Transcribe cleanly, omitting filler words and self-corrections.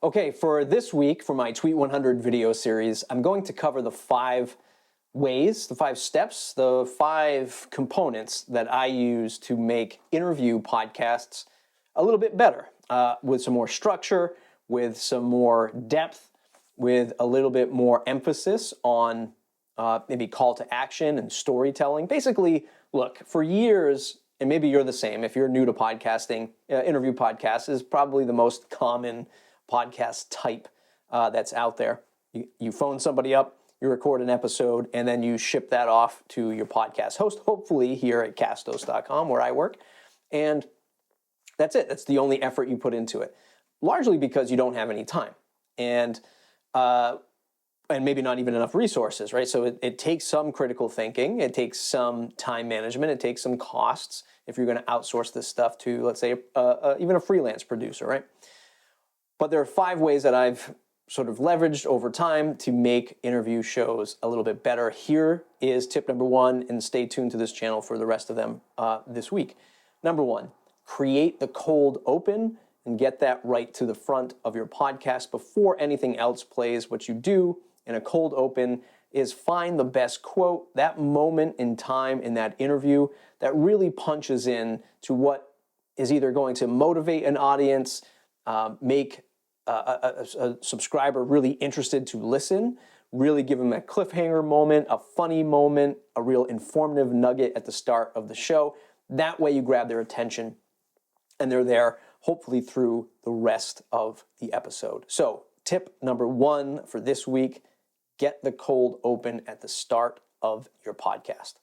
Okay, for this week, for my Tweet 100 video series, I'm going to cover the 5 ways, the 5 steps, the 5 components that I use to make interview podcasts a little bit better, with some more structure, with some more depth, with a little bit more emphasis on maybe call to action and storytelling. Basically, look, for years, and maybe you're the same, if you're new to podcasting, interview podcasts is probably the most common podcast type that's out there. You phone somebody up, you record an episode, and then you ship that off to your podcast host, hopefully here at Castos.com where I work. And that's it. That's the only effort you put into it, largely because you don't have any time and maybe not even enough resources, right? So it takes some critical thinking. It takes some time management. It takes some costs if you're going to outsource this stuff to, let's say, even a freelance producer, right? But there are 5 ways that I've sort of leveraged over time to make interview shows a little bit better. Here is tip number 1, and stay tuned to this channel for the rest of them this week. Number 1, create the cold open and get that right to the front of your podcast before anything else plays. What you do in a cold open is find the best quote, that moment in time in that interview that really punches in to what is either going to motivate an audience, make a subscriber really interested to listen, really give them a cliffhanger moment, a funny moment, a real informative nugget at the start of the show. That way you grab their attention and they're there hopefully through the rest of the episode. So tip number 1 for this week, get the cold open at the start of your podcast.